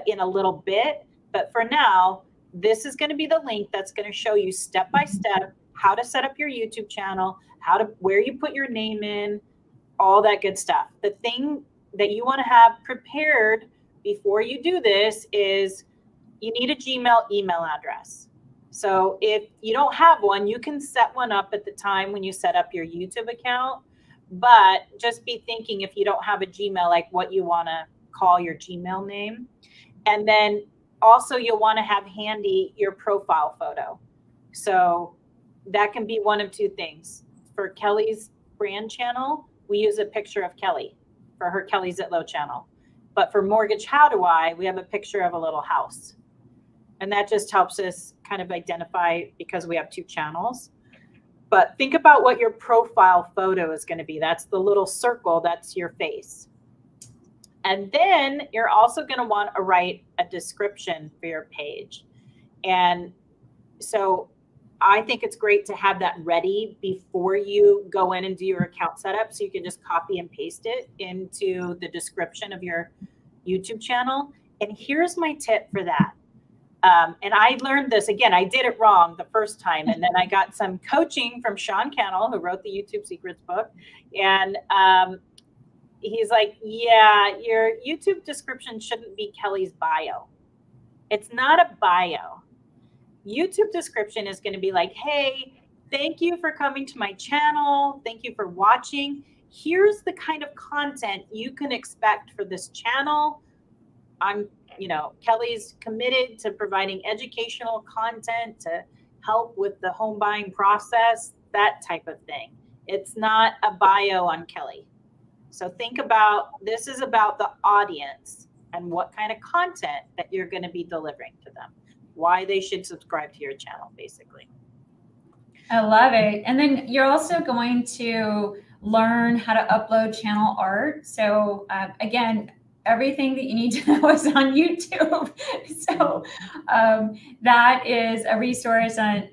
in a little bit. But for now, this is going to be the link that's going to show you step by step how to set up your YouTube channel, where you put your name in, all that good stuff. The thing that you want to have prepared before you do this is you need a Gmail email address. So if you don't have one, you can set one up at the time when you set up your YouTube account. But just be thinking, if you don't have a Gmail, like what you want to call your Gmail name. And then also you'll want to have handy your profile photo. So that can be one of 2 things. For Kelly's brand channel, we use a picture of Kelly for her Kelly Zitlow channel. But for Mortgage How Do I, we have a picture of a little house. And that just helps us kind of identify, because we have 2 channels. But think about what your profile photo is going to be. That's the little circle, that's your face. And then you're also going to want to write a description for your page. And so I think it's great to have that ready before you go in and do your account setup, so you can just copy and paste it into the description of your YouTube channel. And here's my tip for that. And I learned this, again, I did it wrong the first time. And then I got some coaching from Sean Cannell, who wrote the YouTube Secrets book. And he's like, yeah, your YouTube description shouldn't be Kelly's bio. It's not a bio. YouTube description is going to be like, hey, thank you for coming to my channel. Thank you for watching. Here's the kind of content you can expect for this channel. Kelly's committed to providing educational content to help with the home buying process, that type of thing. It's not a bio on Kelly. So think about, this is about the audience and what kind of content that you're going to be delivering to them, why they should subscribe to your channel, basically. I love it. And then you're also going to learn how to upload channel art. So again, everything that you need to know is on YouTube. So that is a resource on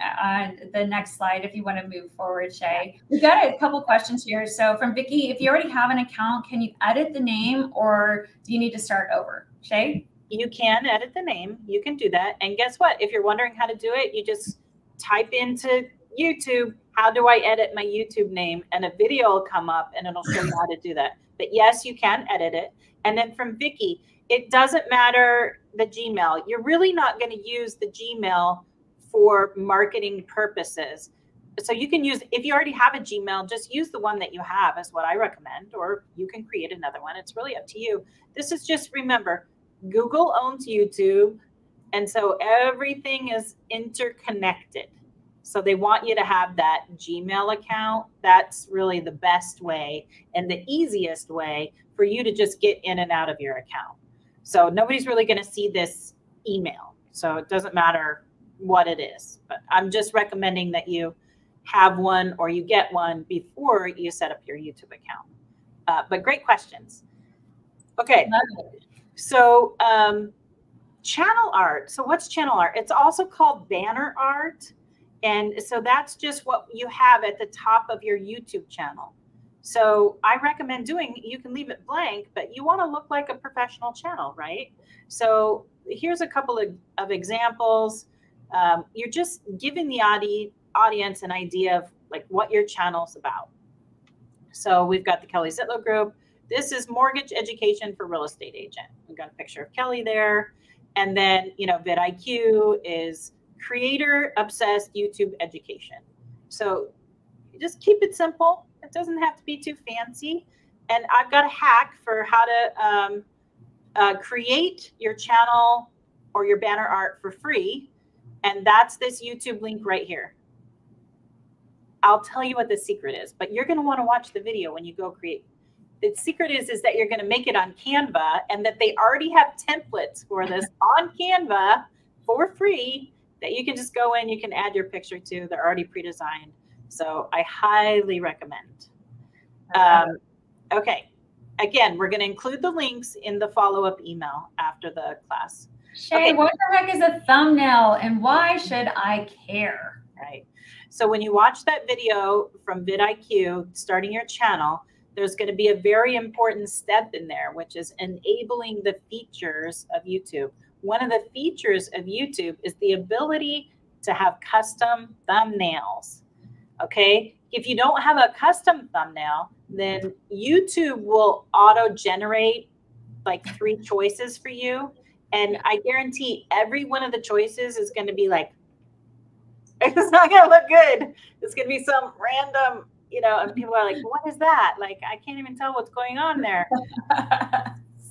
the next slide if you want to move forward, Shay. We've got a couple questions here. So from Vicky, if you already have an account, can you edit the name or do you need to start over? Shay? You can edit the name. You can do that. And guess what? If you're wondering how to do it, you just type into YouTube, how do I edit my YouTube name? And a video will come up and it'll show you how to do that. But yes, you can edit it. And then from Vicky, it doesn't matter the Gmail. You're really not going to use the Gmail for marketing purposes. So you can use, if you already have a Gmail, just use the one that you have is what I recommend, or you can create another one. It's really up to you. This is just, remember, Google owns YouTube. And so everything is interconnected. So they want you to have that Gmail account. That's really the best way and the easiest way for you to just get in and out of your account. So nobody's really going to see this email. So it doesn't matter what it is. But I'm just recommending that you have one or you get one before you set up your YouTube account. But great questions. Okay. So channel art. So what's channel art? It's also called banner art. And so that's just what you have at the top of your YouTube channel. So I recommend you can leave it blank, but you want to look like a professional channel, right? So here's a couple of examples. You're just giving the audience an idea of like what your channel's about. So we've got the KellyZtilowGroup. This is mortgage education for real estate agent. We've got a picture of Kelly there. And then, vidIQ is creator obsessed YouTube education. So just keep it simple. It doesn't have to be too fancy. And I've got a hack for how to create your channel or your banner art for free. And that's this YouTube link right here. I'll tell you what the secret is, but you're going to want to watch the video when you go create. The secret is that you're going to make it on Canva and that they already have templates for this on Canva for free that you can just go in, you can add your picture to. They're already pre-designed. So I highly recommend. Okay. Again, we're going to include the links in the follow-up email after the class. Shay, what the heck is a thumbnail and why should I care? Right. So when you watch that video from vidIQ, starting your channel, there's going to be a very important step in there, which is enabling the features of YouTube. One of the features of YouTube is the ability to have custom thumbnails. Okay. If you don't have a custom thumbnail, then YouTube will auto-generate like 3 choices for you. And I guarantee every one of the choices is going to be like, it's not going to look good. It's going to be some random, and people are like, what is that? Like, I can't even tell what's going on there.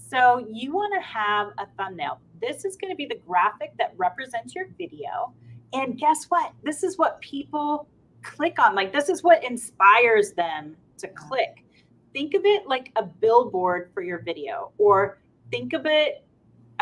So you want to have a thumbnail. This is going to be the graphic that represents your video. And guess what? This is what people click on. Like, this is what inspires them to click. Think of it like a billboard for your video, or think of it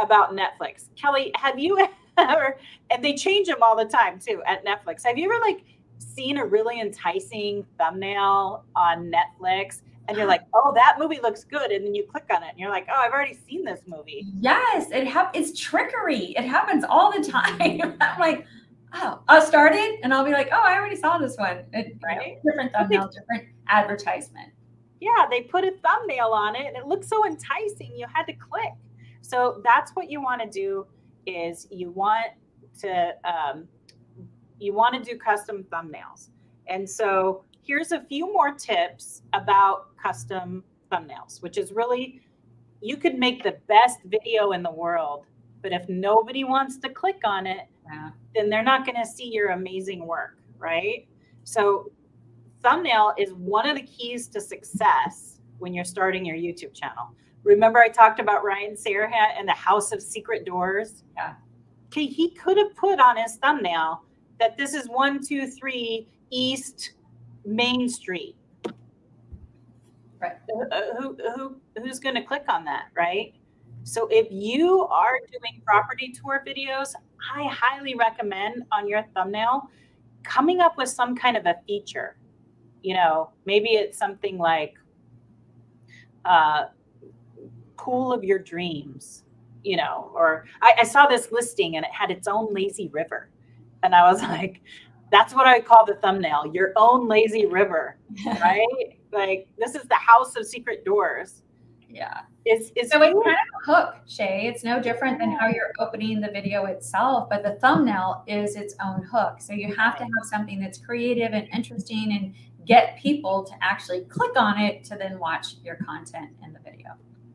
about Netflix. Kelly, have you ever, and they change them all the time too at Netflix. Have you ever like seen a really enticing thumbnail on Netflix and you're like, oh, that movie looks good. And then you click on it and you're like, oh, I've already seen this movie. Yes, it's trickery. It happens all the time. I'm like, oh, I'll start it and I'll be like, oh, I already saw this one. Right? Different thumbnail, different advertisement. Yeah, they put a thumbnail on it and it looks so enticing. You had to click. So that's what you want to do is you want to do custom thumbnails. And so here's a few more tips about custom thumbnails, which is really, you could make the best video in the world, but if nobody wants to click on it, then they're not going to see your amazing work, right? So thumbnail is one of the keys to success when you're starting your YouTube channel. Remember I talked about Ryan Serhat and the House of Secret Doors? Yeah. Okay, he could have put on his thumbnail that this is 123 East Main Street. Right. Who's going to click on that, right? So if you are doing property tour videos, I highly recommend on your thumbnail coming up with some kind of a feature. You know, maybe it's something like pool of your dreams, you know, or I saw this listing and it had its own lazy river. And I was like, that's what I call the thumbnail, your own lazy river, right? Like, this is the House of Secret Doors. Yeah. So it's kind of a hook, Shay. It's no different than how you're opening the video itself, but the thumbnail is its own hook. So you have to have something that's creative and interesting and get people to actually click on it to then watch your content in the video.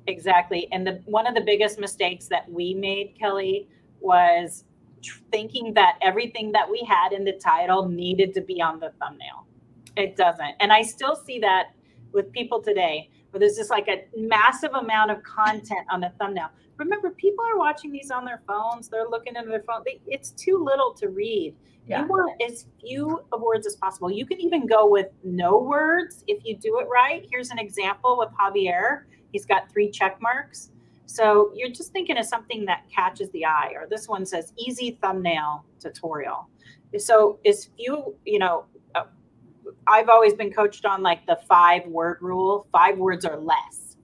Exactly. And one of the biggest mistakes that we made, Kelly, was thinking that everything that we had in the title needed to be on the thumbnail. It doesn't. And I still see that with people today, where there's just like a massive amount of content on the thumbnail. Remember, people are watching these on their phones. They're looking into their phone. It's too little to read. Yeah. You want as few of words as possible. You can even go with no words if you do it right. Here's an example with Javier. He's got 3 check marks. So you're just thinking of something that catches the eye. Or this one says easy thumbnail tutorial. So as few, you know, I've always been coached on like the 5-word rule, 5 words or less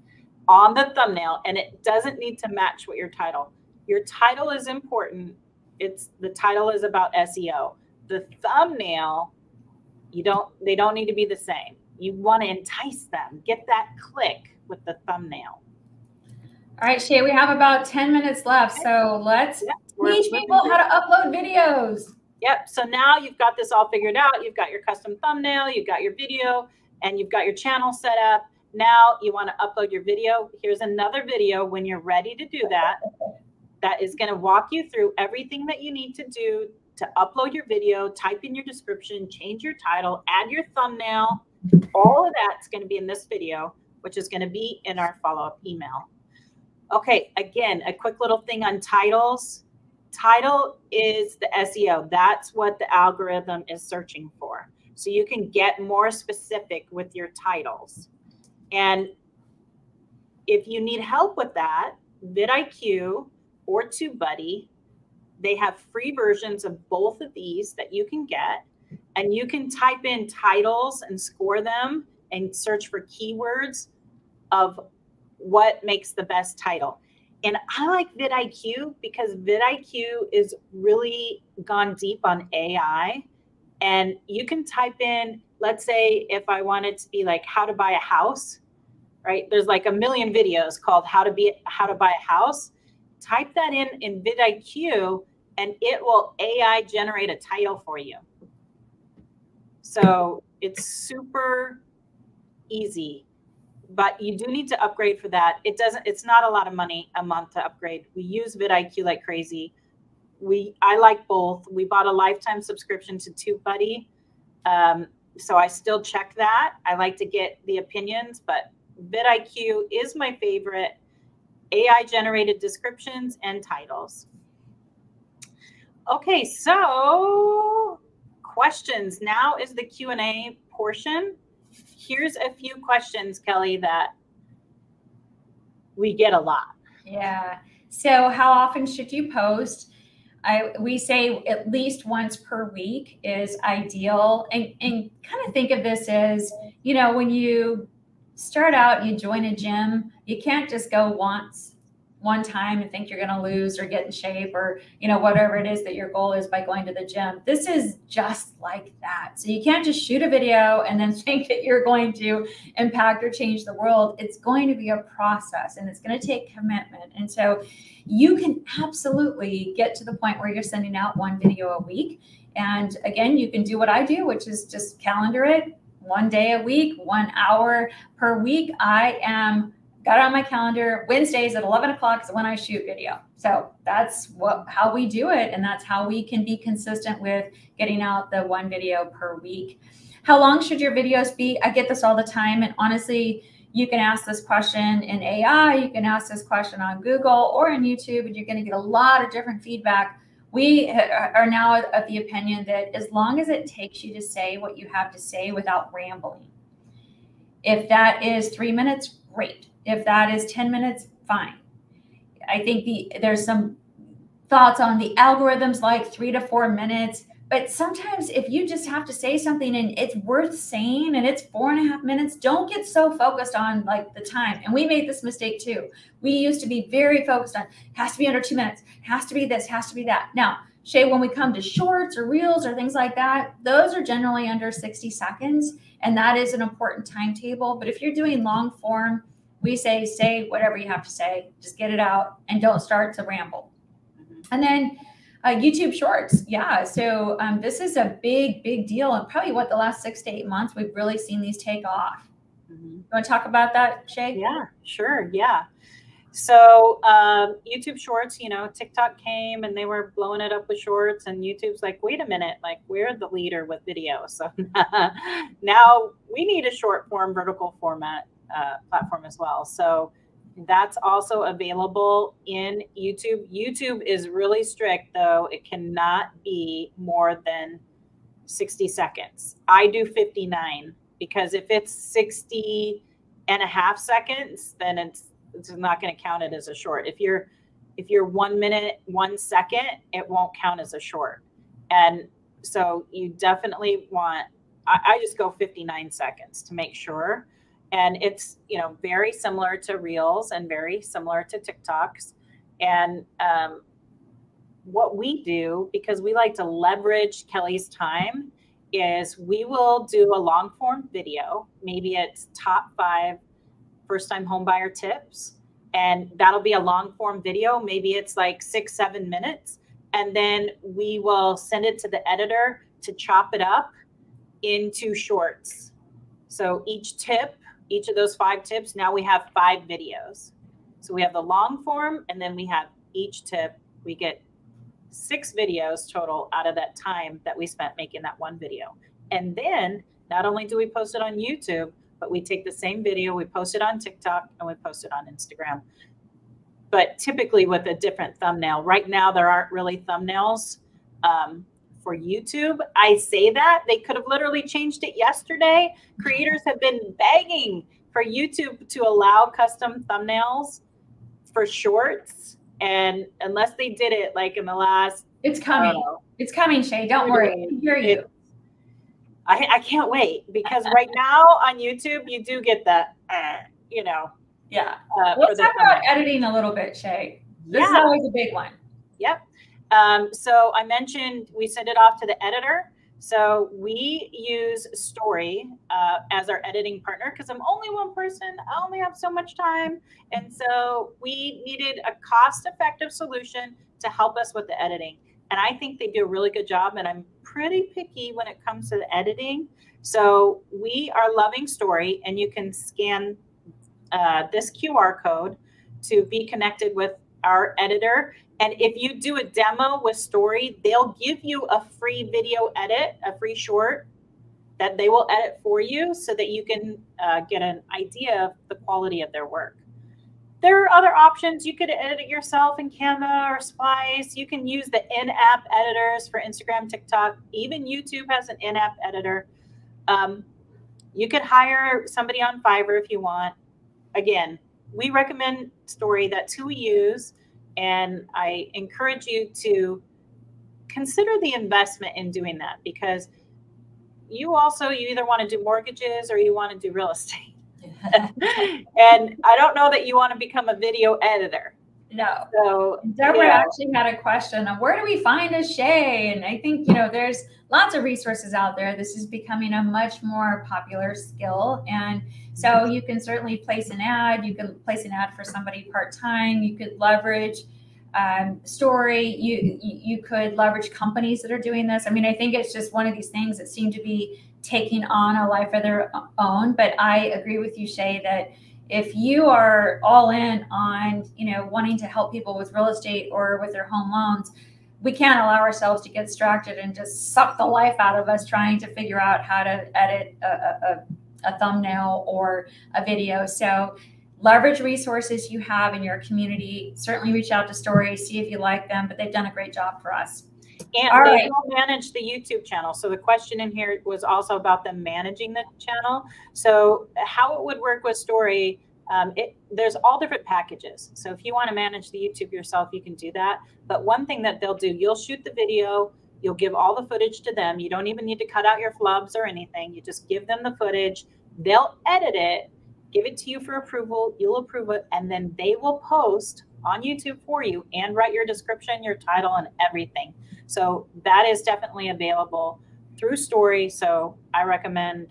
on the thumbnail, and it doesn't need to match what your title. Your title is important. The title is about SEO. The thumbnail, they don't need to be the same. You want to entice them, get that click with the thumbnail. All right, Shay, we have about 10 minutes left. So let's teach people how to upload videos. Yep. So now you've got this all figured out. You've got your custom thumbnail, you've got your video, and you've got your channel set up. Now you want to upload your video. Here's another video when you're ready to do that. That is going to walk you through everything that you need to do to upload your video, type in your description, change your title, add your thumbnail. All of that's going to be in this video, which is going to be in our follow-up email. Okay. Again, a quick little thing on titles. Title is the SEO. That's what the algorithm is searching for. So you can get more specific with your titles. And if you need help with that, vidIQ or TubeBuddy, they have free versions of both of these that you can get. And you can type in titles and score them and search for keywords of what makes the best title. And I like vidIQ because vidIQ is really gone deep on AI. And you can type in, let's say if I wanted to be like how to buy a house, right? There's like a million videos called how to buy a house. Type that in vidIQ and it will AI generate a title for you. So it's super easy. But you do need to upgrade for that. It's not a lot of money a month to upgrade. We use vidIQ like crazy. I like both. We bought a lifetime subscription to TubeBuddy. So I still check that. I like to get the opinions, but vidIQ is my favorite. AI generated descriptions and titles. Okay, so questions. Now is the Q&A portion. Here's a few questions, Kelly, that we get a lot. Yeah. So how often should you post? We say at least once per week is ideal. And kind of think of this as, you know, when you start out and you join a gym, you can't just go one time and think you're going to lose or get in shape or, you know, whatever it is that your goal is by going to the gym. This is just like that. So you can't just shoot a video and then think that you're going to impact or change the world. It's going to be a process and it's going to take commitment. And so you can absolutely get to the point where you're sending out 1 video a week. And again, you can do what I do, which is just calendar it 1 day a week, 1 hour per week. Got it on my calendar. Wednesdays at 11 o'clock is when I shoot video. So that's how we do it. And that's how we can be consistent with getting out the 1 video per week. How long should your videos be? I get this all the time. And honestly, You can ask this question in AI, you can ask this question on Google or in YouTube, and you're going to get a lot of different feedback. We are now of the opinion that as long as it takes you to say what you have to say without rambling, if that is 3 minutes, great. If that is 10 minutes, fine. I think there's some thoughts on the algorithms like 3 to 4 minutes. But sometimes if you just have to say something and it's worth saying and it's 4.5 minutes, don't get so focused on like the time. And we made this mistake too. We used to be very focused on, has to be under 2 minutes, has to be this, has to be that. Now, Shay, when we come to shorts or reels or things like that, those are generally under 60 seconds. And that is an important timetable. But if you're doing long form, we say whatever you have to say, just get it out and don't start to ramble. And then YouTube Shorts. Yeah. So this is a big deal. And probably the last 6 to 8 months, we've really seen these take off. You want to talk about that, Shay? Yeah, sure. Yeah. So YouTube Shorts, TikTok came and they were blowing it up with shorts, and YouTube's like, wait a minute, like we're the leader with video. So now we need a short form vertical format platform as well. So that's also available in YouTube. YouTube is really strict, though. It cannot be more than 60 seconds. I do 59 because if it's 60.5 seconds, then it's not going to count it as a short. If you're 1 minute, 1 second, it won't count as a short. And so you definitely want, I just go 59 seconds to make sure. And it's, very similar to Reels and very similar to TikToks. And what we do, because we like to leverage Kelly's time, is we will do a long form video. Maybe it's top 5 first-time homebuyer tips. And that'll be a long form video. Maybe it's like 6-7 minutes. And then we will send it to the editor to chop it up into shorts. So each of those 5 tips, now we have 5 videos. So we have the long form, and then we have each tip. We get 6 videos total out of that time that we spent making that one video. And then not only do we post it on YouTube, but we take the same video, we post it on TikTok, and we post it on Instagram. But typically with a different thumbnail. Right now, there aren't really thumbnails for YouTube. I say that they could have literally changed it yesterday. Creators have been begging for YouTube to allow custom thumbnails for shorts. And unless they did it like in the last, it's coming. It's coming, Shay. Don't worry. I hear you. I can't wait, because right now on YouTube, you do get that, Yeah. Let's talk about editing a little bit, Shay. This is always a big one. Yep. So I mentioned we send it off to the editor. So we use Story as our editing partner, because I'm only one person. I only have so much time. And so we needed a cost-effective solution to help us with the editing. And I think they do a really good job. And I'm pretty picky when it comes to the editing. So we are loving Story, and you can scan this QR code to be connected with our editor. And if you do a demo with Story, they'll give you a free video edit, a free short that they will edit for you so that you can get an idea of the quality of their work. There are other options. You could edit it yourself in Canva or Splice. You can use the in-app editors for Instagram, TikTok. Even YouTube has an in-app editor. You could hire somebody on Fiverr if you want. Again, we recommend Story. That's who we use. And I encourage you to consider the investment in doing that, because you either want to do mortgages or you want to do real estate. And I don't know that you want to become a video editor. No. So Deborah actually had a question of where do we find a Shay? And I think, there's lots of resources out there. This is becoming a much more popular skill. And so you can certainly place an ad. You can place an ad for somebody part-time. You could leverage Story. You could leverage companies that are doing this. I mean, I think it's just one of these things that seem to be taking on a life of their own. But I agree with you, Shay, that if you are all in on, wanting to help people with real estate or with their home loans, we can't allow ourselves to get distracted and just suck the life out of us trying to figure out how to edit a thumbnail or a video. So leverage resources you have in your community. Certainly reach out to Story, see if you like them, but they've done a great job for us. And all they right. will manage the YouTube channel. So the question in here was also about them managing the channel. So how it would work with Story, there's all different packages. So if you want to manage the YouTube yourself, you can do that. But one thing that they'll do, you'll shoot the video, you'll give all the footage to them. You don't even need to cut out your flubs or anything. You just give them the footage. They'll edit it, give it to you for approval. You'll approve it, and then they will post on YouTube for you and write your description, your title, and everything. So that is definitely available through Story. So I recommend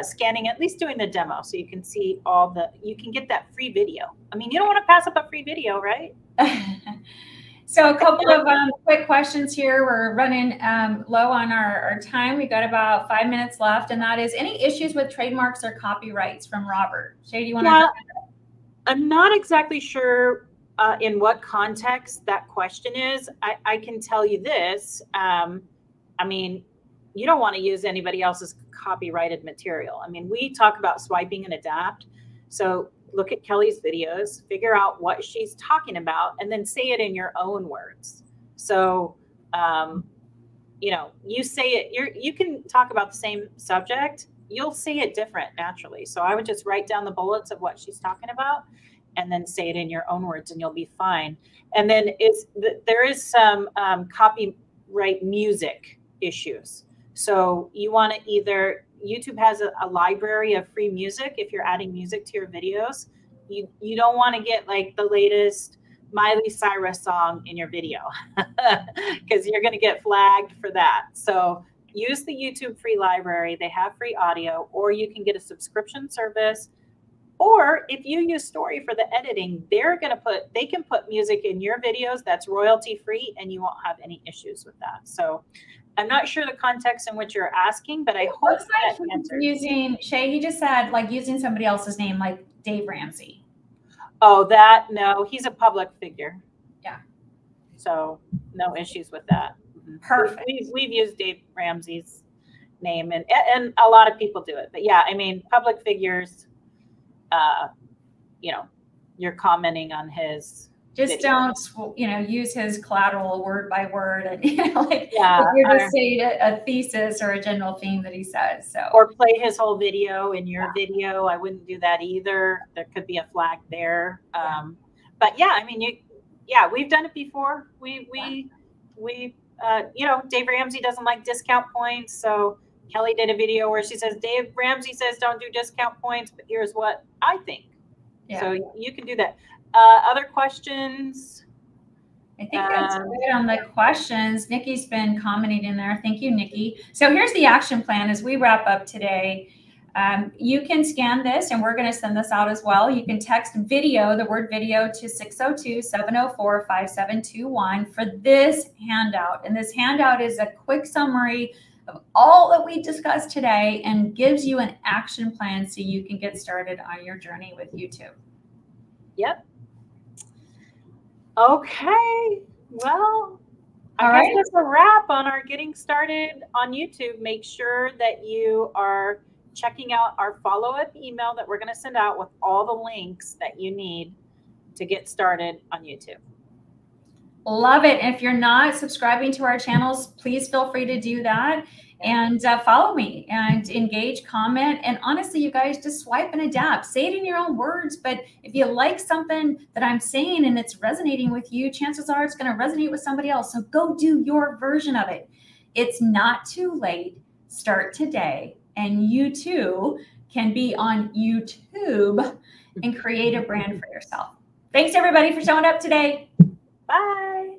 scanning, at least doing the demo, so you can see you can get that free video. I mean, you don't want to pass up a free video, right? So a couple of quick questions here. We're running low on our time. We got about 5 minutes left, and that is, any issues with trademarks or copyrights, from Robert. Shay, do you want to? I'm not exactly sure in what context that question is. I can tell you this. I mean, you don't want to use anybody else's copyrighted material. I mean, we talk about swiping and adapt. So look at Kelly's videos, figure out what she's talking about, and then say it in your own words. So, you know, you say it, you can talk about the same subject, you'll say it different naturally. So I would just write down the bullets of what she's talking about and then say it in your own words, and you'll be fine. And then there is some copyright music issues. So you want to either, YouTube has a library of free music. If you're adding music to your videos, you don't want to get like the latest Miley Cyrus song in your video because you're going to get flagged for that. So use the YouTube free library. They have free audio, or you can get a subscription service. Or if you use Story for the editing, they can put music in your videos that's royalty free, and you won't have any issues with that. So I'm not sure the context in which you're asking, but I hope that answers. Using, Shay, he just said like using somebody else's name, like Dave Ramsey. Oh, no, he's a public figure. Yeah. So no issues with that. Perfect. We've used Dave Ramsey's name, and a lot of people do it. But yeah, I mean, public figures, you know, you're commenting on his. Just video. Don't, you know, use his collateral word by word, and you know, like yeah, you're just saying a thesis or a general theme that he says. So, or play his whole video in your video. I wouldn't do that either. There could be a flag there. But yeah, I mean, we've done it before. We you know, Dave Ramsey doesn't like discount points, so Kelly did a video where she says, Dave Ramsey says don't do discount points, but here's what I think. Yeah. So you can do that. Other questions? I think that's good on the questions. Nikki's been commenting in there. Thank you, Nikki. So here's the action plan as we wrap up today. You can scan this, and we're going to send this out as well. You can text video, the word video, to 602-704-5721 for this handout. And this handout is a quick summary of all that we discussed today and gives you an action plan so you can get started on your journey with YouTube. Yep. Okay. Well, I guess that's a wrap on our getting started on YouTube. Make sure that you are checking out our follow-up email that we're going to send out with all the links that you need to get started on YouTube. Love it. If you're not subscribing to our channels, please feel free to do that. And follow me and engage, comment. And honestly, you guys, just swipe and adapt. Say it in your own words. But if you like something that I'm saying and it's resonating with you, chances are it's going to resonate with somebody else. So go do your version of it. It's not too late. Start today. And you too can be on YouTube and create a brand for yourself. Thanks, everybody, for showing up today. Bye.